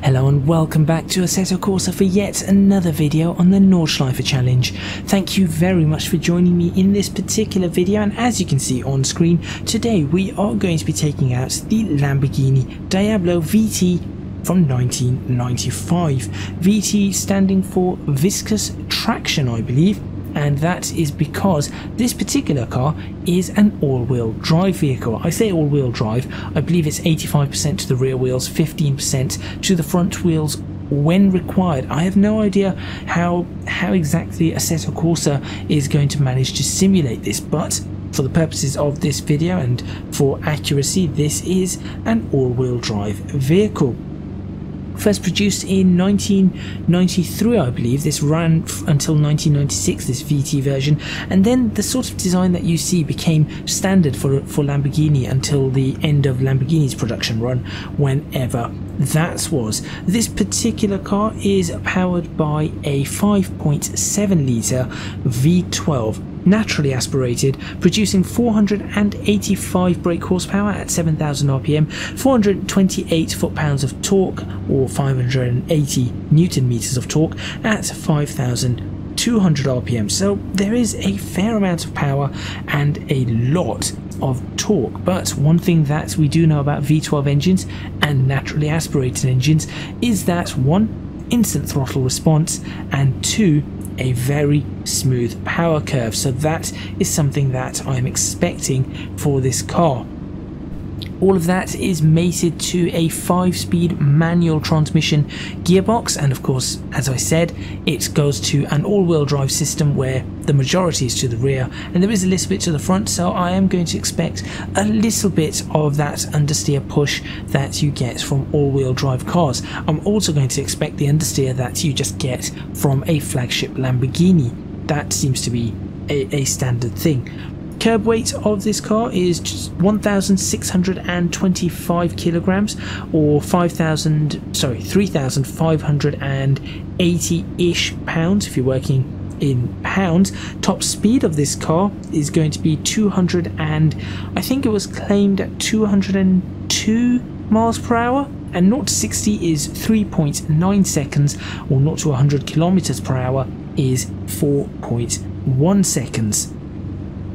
Hello and welcome back to Assetto Corsa for yet another video on the Nordschleife challenge. Thank you very much for joining me in this particular video, and as you can see on screen, today we are going to be taking out the Lamborghini Diablo VT from 1995. VT standing for viscous traction, I believe. And that is because this particular car is an all-wheel drive vehicle. I say all-wheel drive, I believe it's 85% to the rear wheels, 15% to the front wheels when required. I have no idea how exactly Assetto Corsa is going to manage to simulate this, but for the purposes of this video and for accuracy, this is an all-wheel drive vehicle. First produced in 1993, I believe. This ran until 1996, this VT version, and then the sort of design that you see became standard for Lamborghini until the end of Lamborghini's production run, whenever that was. This particular car is powered by a 5.7 litre V12 naturally aspirated, producing 485 brake horsepower at 7,000 rpm, 428 foot-pounds of torque, or 580 newton meters of torque at 5,200 rpm. So there is a fair amount of power and a lot of torque. But one thing that we do know about V12 engines and naturally aspirated engines is that 1, instant throttle response, and 2, a very smooth power curve. So that is something that I'm expecting for this car. All of that is mated to a 5-speed manual transmission gearbox, and of course, as I said, it goes to an all-wheel drive system where the majority is to the rear and there is a little bit to the front, so I am going to expect a little bit of that understeer push that you get from all-wheel drive cars. I'm also going to expect the understeer that you just get from a flagship Lamborghini. That seems to be a standard thing. Curb weight of this car is just 1,625 kilograms, or 3,580-ish pounds if you're working in pounds. Top speed of this car is going to be 200 and I think it was claimed at 202 miles per hour, and 0 to 60 is 3.9 seconds, or 0 to 100 kilometers per hour is 4.1 seconds.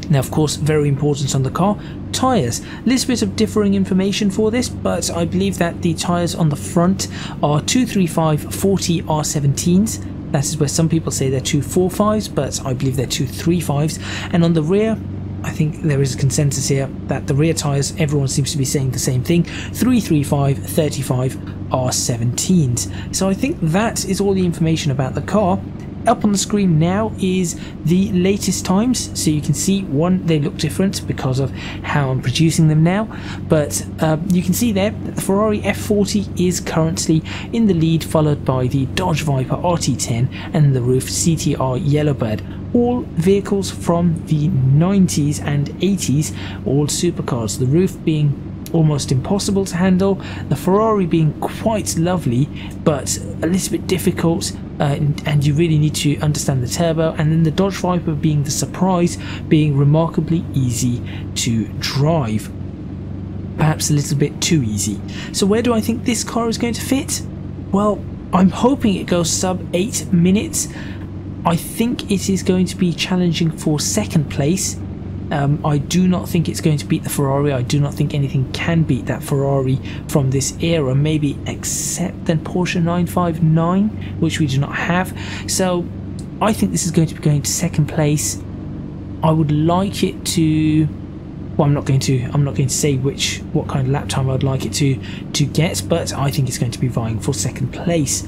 Now, of course, very important on the car, tyres. A little bit of differing information for this, but I believe that the tyres on the front are 235/40 R17s. That is where some people say they're 245s, but I believe they're 235s. And on the rear, I think there is a consensus here that the rear tyres, everyone seems to be saying the same thing, 335/35 R17s. So I think that is all the information about the car. Up on the screen now is the latest times, so you can see, one, they look different because of how I'm producing them now, but you can see there that the Ferrari F40 is currently in the lead, followed by the Dodge Viper RT10 and the Roof CTR Yellowbird. All vehicles from the 90s and 80s, all supercars, the Roof being almost impossible to handle, the Ferrari being quite lovely but a little bit difficult, and you really need to understand the turbo, and then the Dodge Viper being the surprise, being remarkably easy to drive, perhaps a little bit too easy. So where do I think this car is going to fit? Well, I'm hoping it goes sub 8 minutes. I think it is going to be challenging for second place. I do not think it's going to beat the Ferrari. I do not think anything can beat that Ferrari from this era, maybe except then Porsche 959, which we do not have. So I think this is going to be going to second place. I would like it to, well, I'm not going to say what kind of lap time I'd like it to get, but I think it's going to be vying for second place.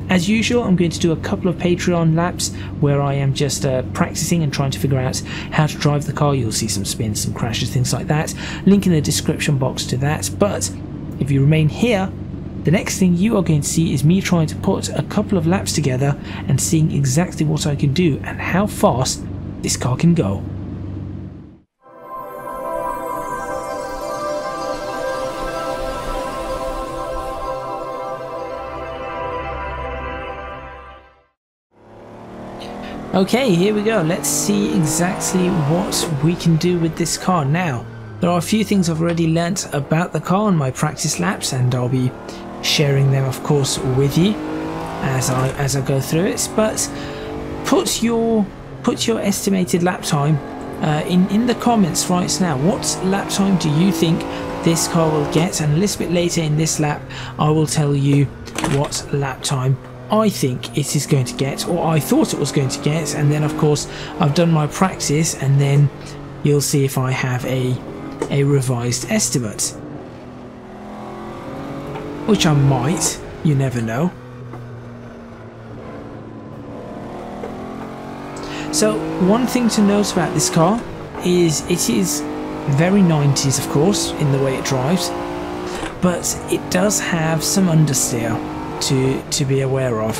As usual, I'm going to do a couple of Patreon laps where I am just practicing and trying to figure out how to drive the car. You'll see some spins, some crashes, things like that. Link in the description box to that. But if you remain here, the next thing you are going to see is me trying to put a couple of laps together and seeing exactly what I can do and how fast this car can go. Okay, here we go. Let's see exactly what we can do with this car now. There are a few things I've already learnt about the car on my practice laps, and I'll be sharing them of course with you as I go through it, but put your estimated lap time in the comments right now. What lap time do you think this car will get? And a little bit later in this lap I will tell you what lap time I think it is going to get, or I thought it was going to get, and then of course I've done my practice and then you'll see if I have a revised estimate, which I might, you never know. So one thing to note about this car is it is very 90s of course in the way it drives, but it does have some understeer to be aware of.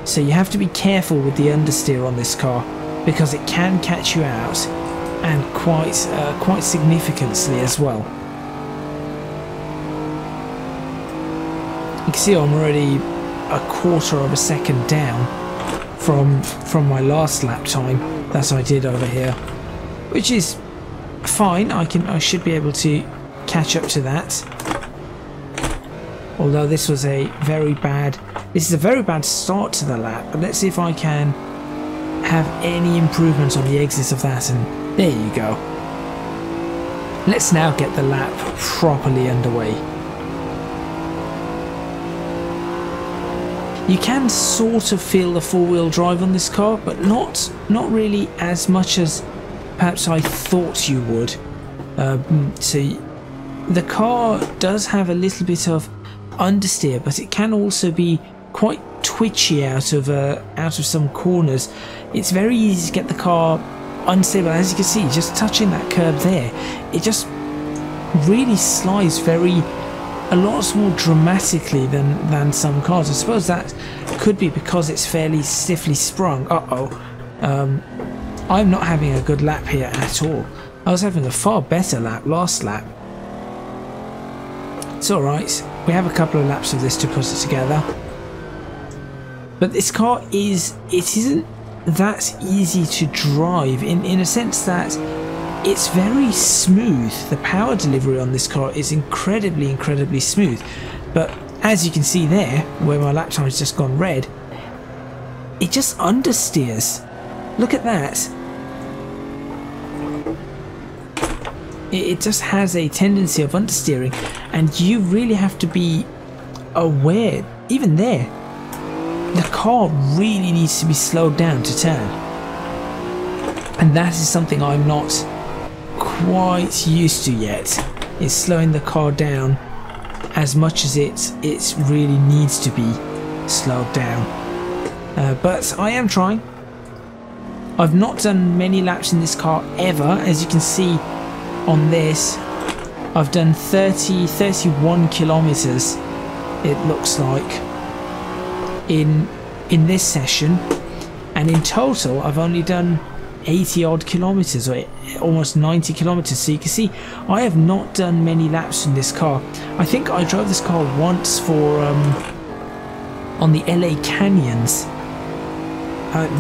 So you have to be careful with the understeer on this car because it can catch you out, and quite significantly as well. You can see I'm already a quarter of a second down from my last lap time that I did over here, which is fine. I should be able to catch up to that. Although this is a very bad start to the lap, but let's see if I can have any improvement on the exit of that, and there you go. Let's now get the lap properly underway. You can sort of feel the four-wheel drive on this car, but not really as much as perhaps I thought you would. So the car does have a little bit of understeer, but it can also be quite twitchy out of some corners. It's very easy to get the car unstable. As you can see, just touching that curb there, it just really slides a lot more dramatically than some cars. I suppose that could be because it's fairly stiffly sprung. I'm not having a good lap here at all. I was having a far better lap last lap. It's alright, we have a couple of laps of this to put it together. But this car isn't that easy to drive in a sense that it's very smooth. The power delivery on this car is incredibly smooth. But as you can see there, where my lap time has just gone red, it just understeers. Look at that. It just has a tendency of understeering, and you really have to be aware. Even there, the car really needs to be slowed down to turn, and that is something I'm not quite used to yet, is slowing the car down as much as it really needs to be slowed down. But I am trying. I've not done many laps in this car ever. As you can see on this, I've done 31 kilometers, it looks like, in this session, and in total I've only done 80 odd kilometers, or almost 90 kilometers. So you can see I have not done many laps in this car. I think I drove this car once for on the LA Canyons.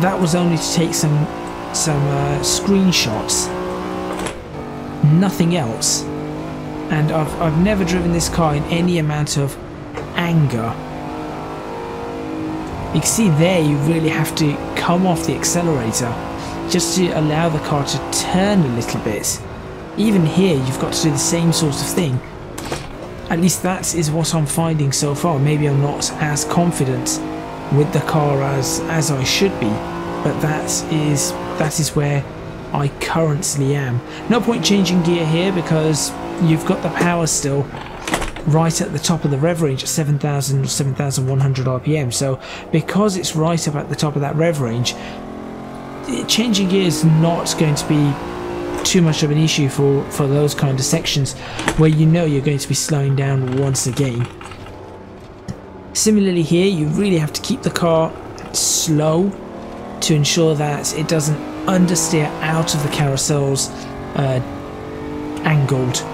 That was only to take some screenshots, nothing else. And I've never driven this car in any amount of anger. You can see there you really have to come off the accelerator just to allow the car to turn a little bit. Even here you've got to do the same sort of thing. At least that is what I'm finding so far. Maybe I'm not as confident with the car as I should be, but that is where I currently am. No point changing gear here because you've got the power still right at the top of the rev range at 7,000 or 7,100 RPM. So because it's right up at the top of that rev range, changing gear is not going to be too much of an issue for those kind of sections where you know you're going to be slowing down once again. Similarly here, you really have to keep the car slow to ensure that it doesn't understeer out of the carousel's angled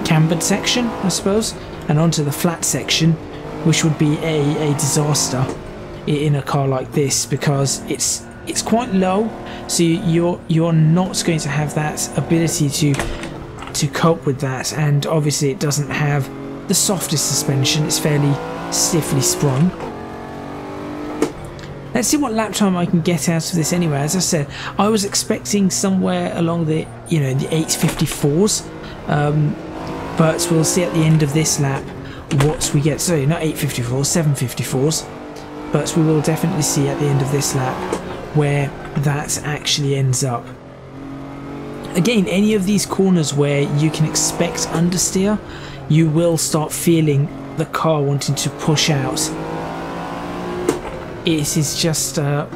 cambered section, I suppose, and onto the flat section, which would be a disaster in a car like this because it's quite low, so you're not going to have that ability to cope with that, and obviously it doesn't have the softest suspension. It's fairly stiffly sprung. Let's see what lap time I can get out of this anyway. As I said, I was expecting somewhere along the, you know, the 854s, but we'll see at the end of this lap what we get. Sorry, not 854s, 754s, but we will definitely see at the end of this lap where that actually ends up. Again, any of these corners where you can expect understeer, you will start feeling the car wanting to push out. It is just, I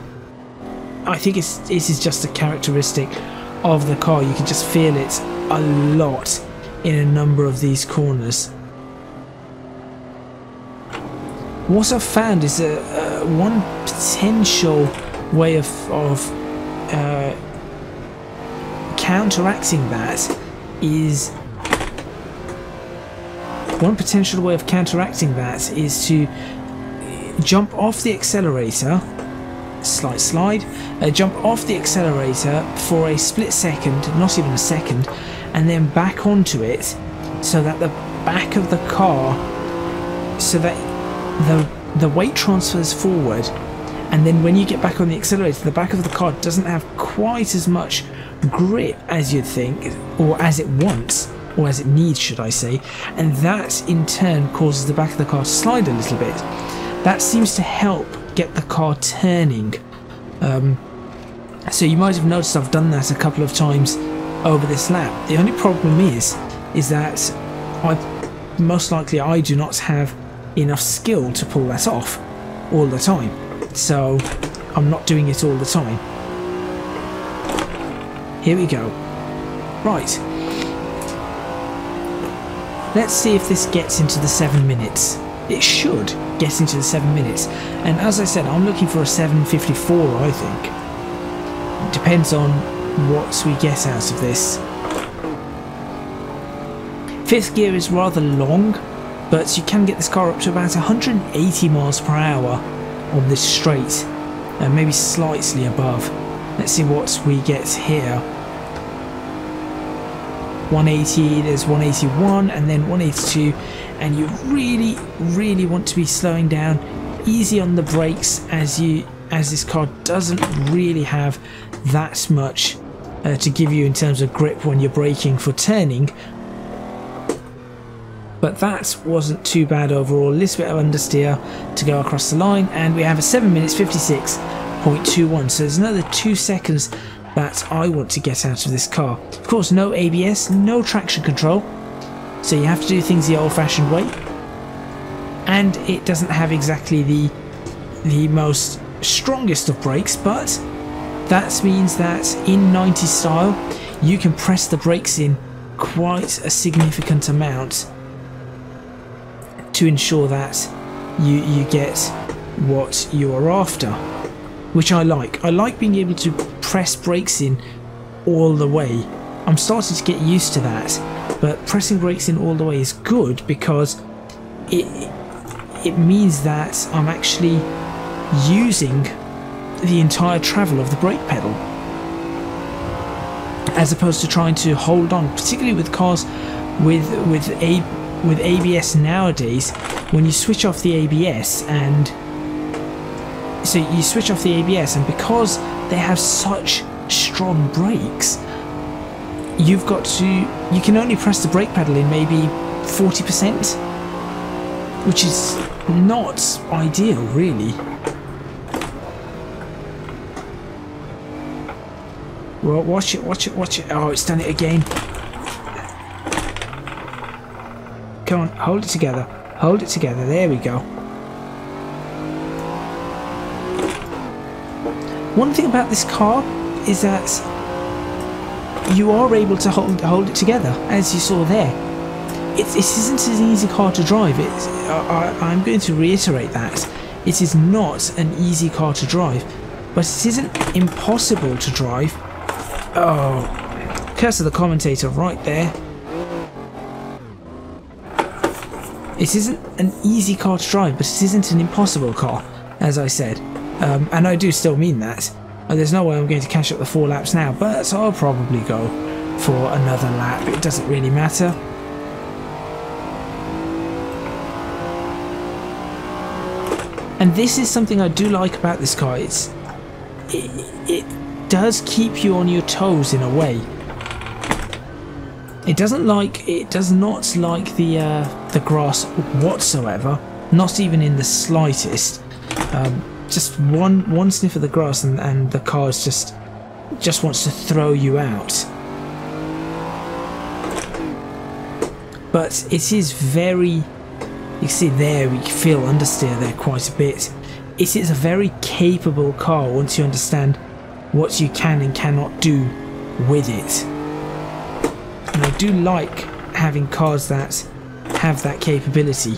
think this is just a characteristic of the car. You can just feel it a lot in a number of these corners. What I've found is one potential way of counteracting that is to jump off the accelerator, slight slide, jump off the accelerator for a split second, not even a second, and then back onto it, so that the back of the car, so that the weight transfers forward, and then when you get back on the accelerator, the back of the car doesn't have quite as much grip as you'd think, or as it wants, or as it needs, should I say, and that in turn causes the back of the car to slide a little bit. That seems to help get the car turning. So you might have noticed I've done that a couple of times over this lap. The only problem is that most likely I do not have enough skill to pull that off all the time. So I'm not doing it all the time. Here we go. Right. Let's see if this gets into the 7 minutes. It should get into the 7 minutes. And as I said, I'm looking for a 7:54, I think. It depends on what we get out of this. Fifth gear is rather long, but you can get this car up to about 180 miles per hour on this straight, and maybe slightly above. Let's see what we get here. 180, there's 181, and then 182, and you really want to be slowing down, easy on the brakes, as this car doesn't really have that much to give you in terms of grip when you're braking for turning. But that wasn't too bad overall. A little bit of understeer to go across the line, and we have a 7 minutes 56.21. So there's another 2 seconds that I want to get out of this car. Of course, no ABS, no traction control, so you have to do things the old-fashioned way. And it doesn't have exactly the most strongest of brakes, but that means that in 90 style, you can press the brakes in quite a significant amount to ensure that you get what you are after, which I like. I like being able to press brakes in all the way. I'm starting to get used to that, but pressing brakes in all the way is good because it means that I'm actually using the entire travel of the brake pedal, as opposed to trying to hold on, particularly with cars with ABS nowadays. When you switch off the ABS, and so you switch off the ABS, and because they have such strong brakes, you can only press the brake pedal in maybe 40%, which is not ideal, really. Well, watch it. Oh, it's done it again. Come on, hold it together. Hold it together. There we go. One thing about this car is that you are able to hold it together, as you saw there. It isn't an easy car to drive. I'm going to reiterate that. It is not an easy car to drive, but it isn't impossible to drive. Oh, curse of the commentator right there. It isn't an easy car to drive, but it isn't an impossible car, as I said. And I do still mean that. There's no way I'm going to catch up the 4 laps now, but I'll probably go for another lap. It doesn't really matter. And this is something I do like about this car. It does keep you on your toes in a way. It does not like the grass whatsoever, not even in the slightest. Just one sniff of the grass and the car just wants to throw you out. But it is very, you see there, we feel understeer there quite a bit. It is a very capable car once you understand what you can and cannot do with it. And I do like having cars that have that capability.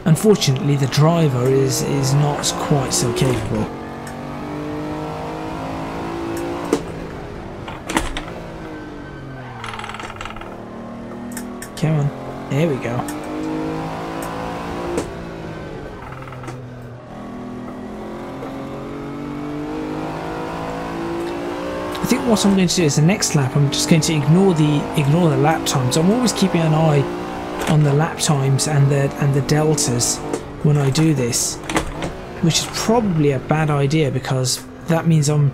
Unfortunately, the driver is not quite so capable. Come on, there we go. I think what I'm going to do is the next lap I'm just going to ignore the lap times. I'm always keeping an eye on the lap times and the deltas when I do this, which is probably a bad idea because that means I'm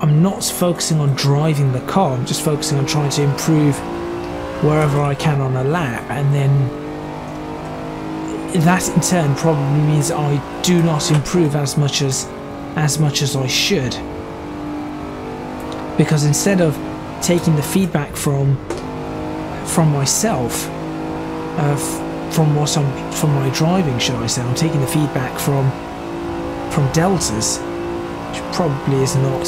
not focusing on driving the car. I'm just focusing on trying to improve wherever I can on a lap, and then that in turn probably means I do not improve as much as I should, because instead of taking the feedback from myself, from my driving, shall I say, I'm taking the feedback from deltas, which probably is not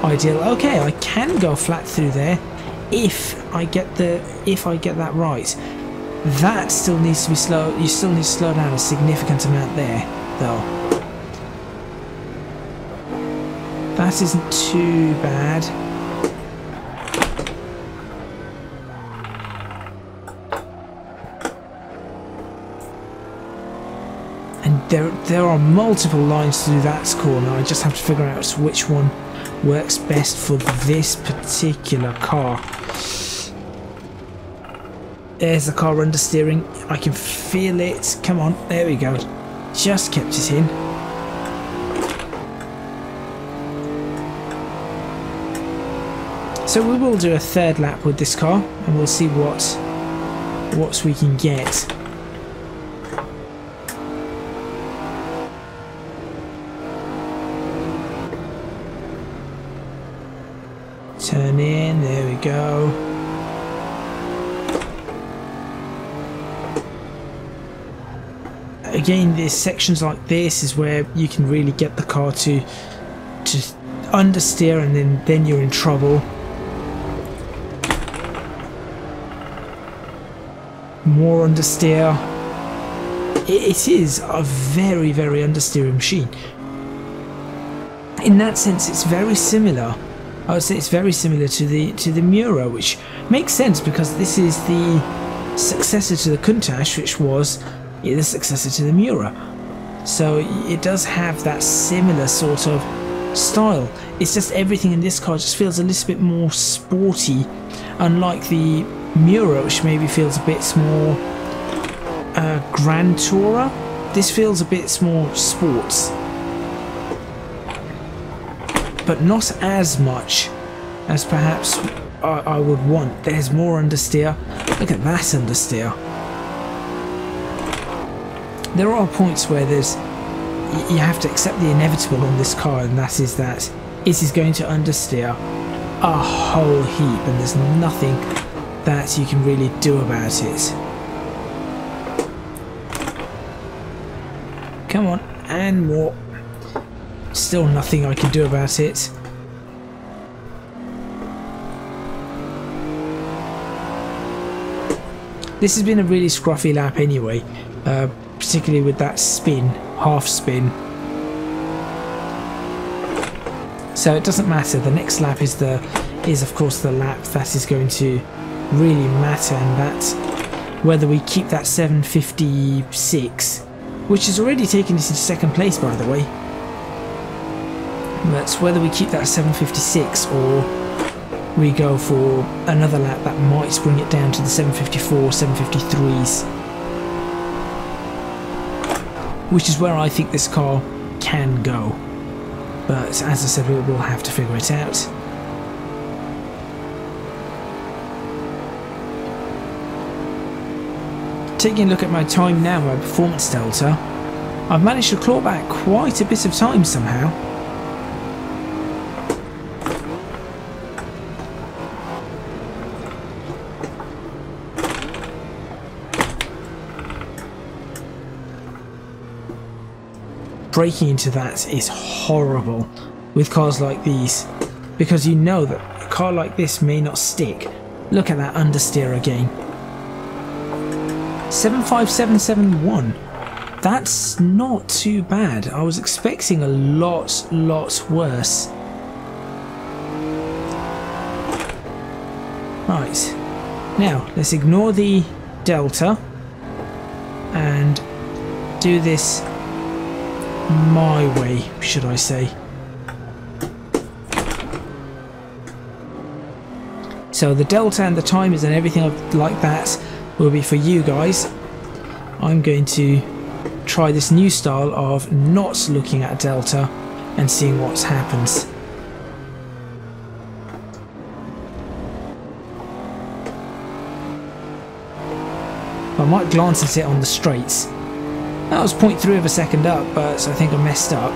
ideal. Okay, I can go flat through there if I get that right. That still needs to be slow. You still need to slow down a significant amount there, though. That isn't too bad. And there are multiple lines to do that corner. I just have to figure out which one works best for this particular car. There's the car understeering. I can feel it. Come on, there we go. Just kept it in. So we will do a third lap with this car, and we'll see what we can get. Turn in, there we go. Again, there's sections like this is where you can really get the car to understeer, and then you're in trouble. More understeer. It is a very, very understeering machine. In that sense, it's very similar. I would say it's very similar to the Miura, which makes sense because this is the successor to the Countach, which was the successor to the Miura. So it does have that similar sort of style. It's just everything in this car just feels a little bit more sporty, unlike the Miura, which maybe feels a bit more Grand Tourer. This feels a bit more sports, but not as much as perhaps I would want. There's more understeer. Look at that understeer. There are points where you have to accept the inevitable on this car, and that is that it is going to understeer a whole heap, and there's nothing that you can really do about it. Come on, and more. Still nothing I can do about it. This has been a really scruffy lap anyway, particularly with that spin, half spin. So it doesn't matter. The next lap is of course the lap that is going to really matter, and that's whether we keep that 756, which has already taken us into second place, by the way. That's whether we keep that 756 or we go for another lap that might bring it down to the 754, 753s. which is where I think this car can go. But as I said, we'll have to figure it out. Taking a look at my time now, my performance delta, I've managed to claw back quite a bit of time somehow. Breaking into that is horrible with cars like these, because you know that a car like this may not stick. Look at that understeer again. 75771. That's not too bad. I was expecting a lot worse. Right, now let's ignore the delta and do this my way, should I say. So the delta and the timers and everything like that will be for you guys. I'm going to try this new style of not looking at delta and seeing what happens. I might glance at it on the straights. That was 0.3 of a second up, but I think I messed up.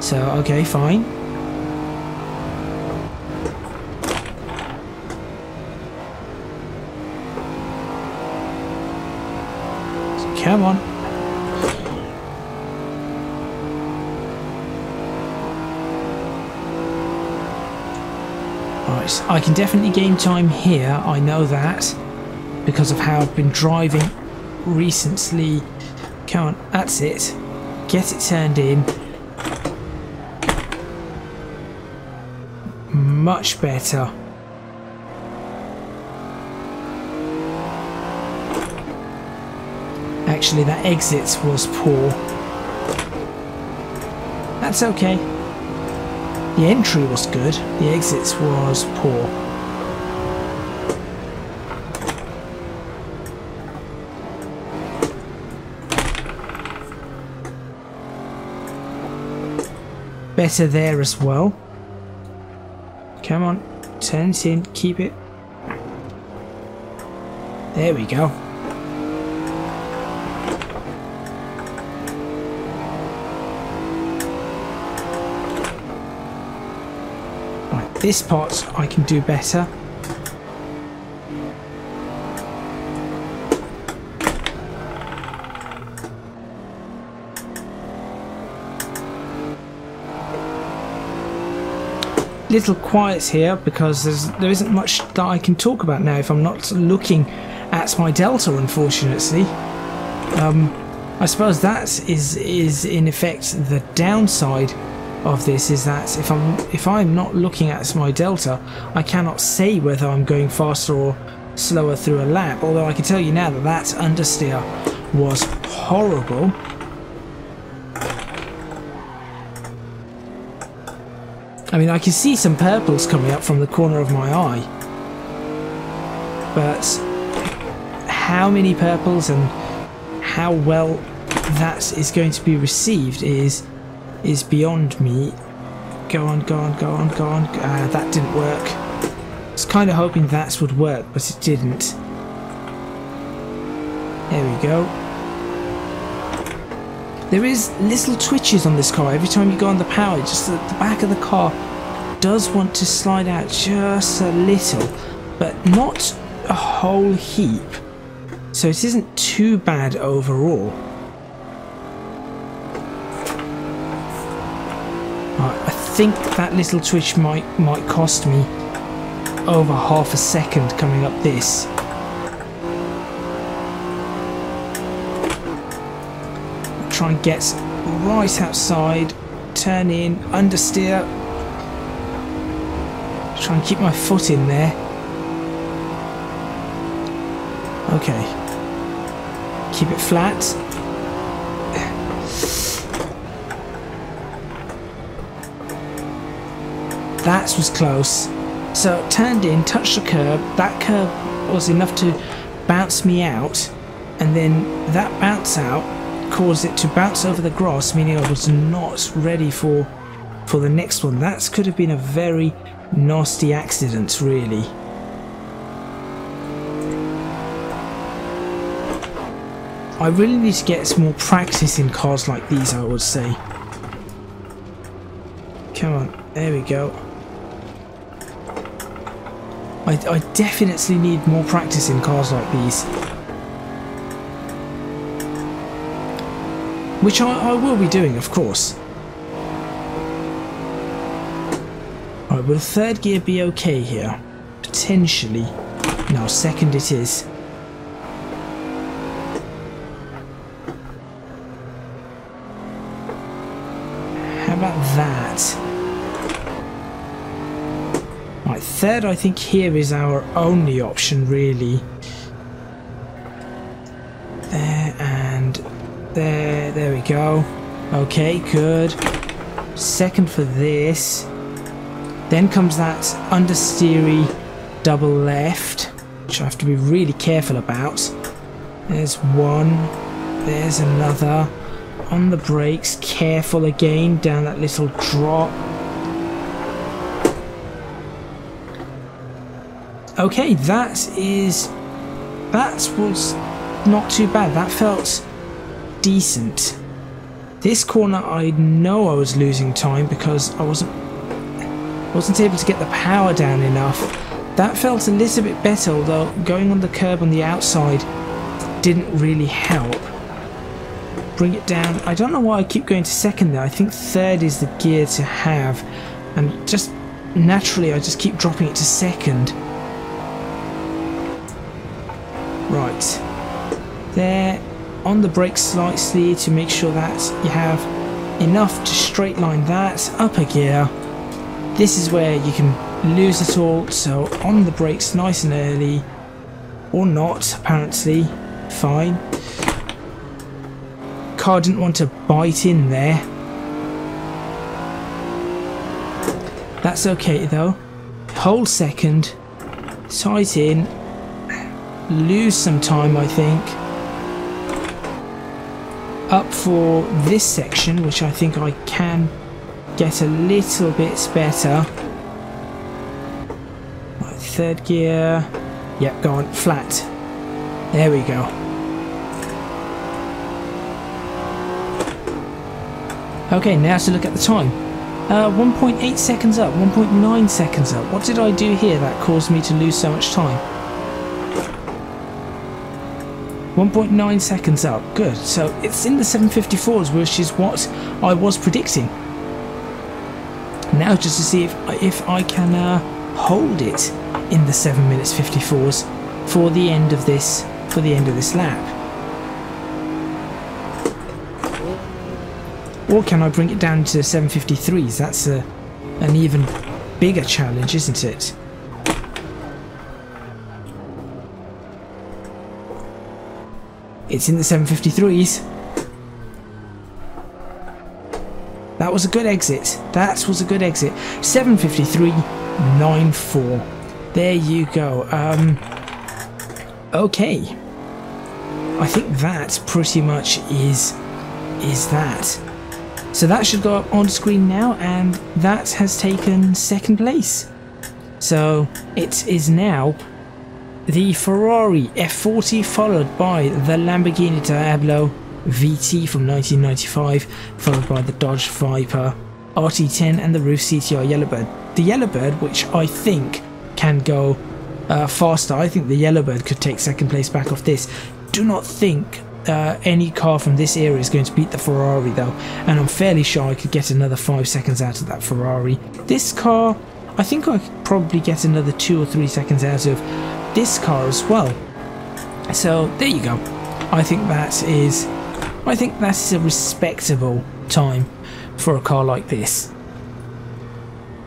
So, okay, fine. So, come on. Right, I can definitely gain time here, I know that, because of how I've been driving recently. Come on, that's it. Get it turned in. Much better. Actually, that exit was poor. That's okay. The entry was good. The exit was poor. Better there as well. Come on, turn it in, keep it. There we go. Right, this part I can do better. Little quiet here because there isn't much that I can talk about now if I'm not looking at my delta, unfortunately. I suppose that is in effect the downside of this, is that if I'm not looking at my delta, I cannot say whether I'm going faster or slower through a lap, although I can tell you now that that understeer was horrible. I mean, I can see some purples coming up from the corner of my eye, but how many purples and how well that is going to be received is beyond me. Go on, go on, go on, go on. That didn't work. I was kind of hoping that would work, but it didn't. There we go. There is little twitches on this car every time you go on the power, just the back of the car does want to slide out just a little, but not a whole heap, so it isn't too bad overall. Right, I think that little twitch might cost me over half a second coming up this. Try and get right outside, turn in, understeer, try and keep my foot in there. Okay, keep it flat. That was close. So turned in, touched the curb. That curb was enough to bounce me out, and then that bounce out caused it to bounce over the grass, meaning I was not ready for the next one. That could have been a very nasty accident, really. I really need to get some more practice in cars like these, I would say. Come on, there we go. I definitely need more practice in cars like these. Which I will be doing, of course. Alright, will third gear be okay here? Potentially. No, second it is. How about that? Right, third, I think here is our only option, really. There and there. There we go. Okay, good. Second for this. Then comes that understeery double left, which I have to be really careful about. There's one. There's another. On the brakes, careful again, down that little drop. Okay, that was not too bad. That felt decent. This corner, I know I was losing time because I wasn't able to get the power down enough. That felt a little bit better, although going on the curb on the outside didn't really help. Bring it down. I don't know why I keep going to second there. I think third is the gear to have, and just naturally I just keep dropping it to second. Right, there, on the brakes slightly to make sure that you have enough to straight line that. Upper gear, this is where you can lose it all, so on the brakes nice and early, or not apparently, fine. Car didn't want to bite in there. That's okay though. Hold second, tight in, lose some time I think. Up for this section, which I think I can get a little bit better. Right, third gear. Yep, go on, flat. There we go. Okay, now to look at the time. 1.8 seconds up, 1.9 seconds up. What did I do here that caused me to lose so much time? 1.9 seconds up, good. So it's in the 754s, which is what I was predicting. Now just to see if I can hold it in the 7 minutes 54s for the end of this lap. Or can I bring it down to 753s? That's an even bigger challenge, isn't it? It's in the 753s. That was a good exit. That was a good exit. 753.94. There you go. Okay. I think that pretty much is that. So that should go up on screen now, and that has taken second place. So it is now the Ferrari F40 followed by the Lamborghini Diablo VT from 1995, followed by the Dodge Viper RT10 and the Roof CTR Yellowbird. The Yellowbird, which I think can go faster. I think the Yellowbird could take second place back off this. Do not think any car from this era is going to beat the Ferrari though, and I'm fairly sure I could get another 5 seconds out of that Ferrari. This car, I think I could probably get another 2 or 3 seconds out of this car as well. So there you go. I think that is a respectable time for a car like this.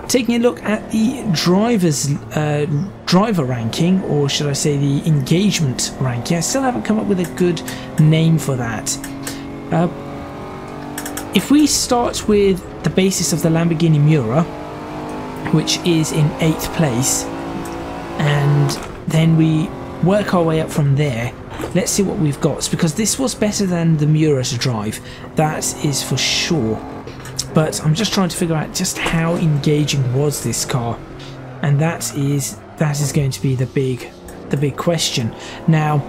Taking a look at the driver ranking, or should I say the engagement ranking, I still haven't come up with a good name for that. If we start with the basis of the Lamborghini Miura, which is in 8th place, and then we work our way up from there. Let's see what we've got, because this was better than the Miura to drive, that is for sure. But I'm just trying to figure out just how engaging was this car, and that is going to be the big question. Now,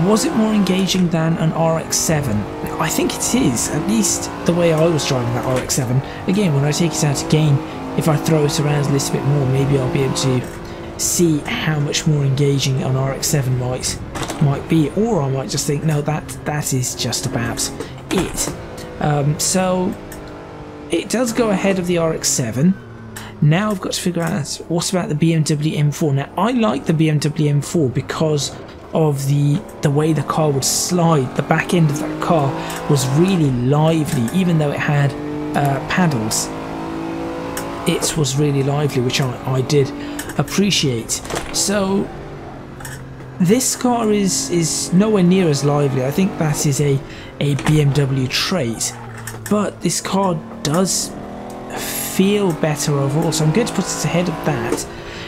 was it more engaging than an RX-7? I think it is, at least the way I was driving that RX-7. Again, when I take it out again, if I throw it around a little bit more, maybe I'll be able to see how much more engaging an RX-7 might be, or I might just think, no, that is just about it. So it does go ahead of the RX-7. Now I've got to figure out what about the BMW M4. Now I like the BMW M4 because of the way the car would slide. The back end of that car was really lively, even though it had paddles. It was really lively, which I did appreciate. So this car is nowhere near as lively. I think that is a BMW trait, but this car does feel better overall, so I'm going to put it ahead of that.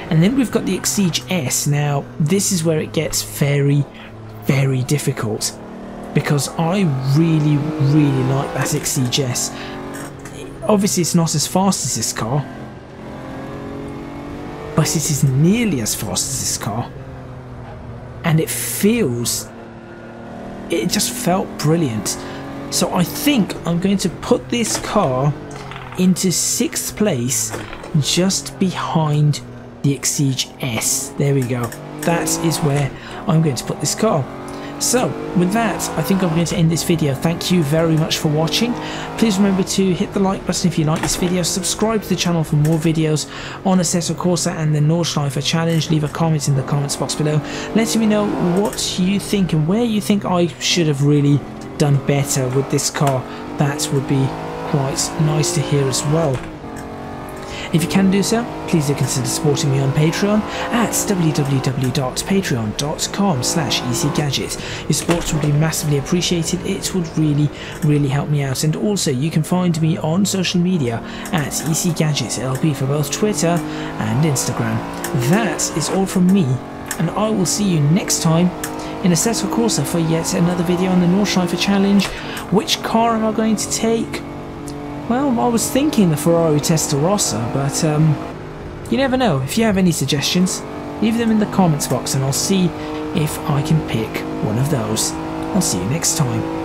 And then we've got the ECGadget. Now this is where it gets very, very difficult, because I really like that ECGadget. Obviously it's not as fast as this car, but it is nearly as fast as this car, and it just felt brilliant. So I think I'm going to put this car into 6th place, just behind the ECGadget. There we go. That is where I'm going to put this car. So with that, I think I'm going to end this video. Thank you very much for watching. Please remember to hit the like button if you like this video, subscribe to the channel for more videos on Assetto Corsa and the Nordschleife challenge. Leave a comment in the comments box below, letting me know what you think and where you think I should have really done better with this car. That would be quite nice to hear as well. If you can do so, please do consider supporting me on Patreon at www.patreon.com/ECGadget. Your support would be massively appreciated. It would really help me out. And also, you can find me on social media at ECGadget LP for both Twitter and Instagram. That is all from me, and I will see you next time in Assetto Corsa for yet another video on the Nordschleife challenge. Which car am I going to take? Well, I was thinking the Ferrari Testarossa, but you never know. If you have any suggestions, leave them in the comments box and I'll see if I can pick one of those. I'll see you next time.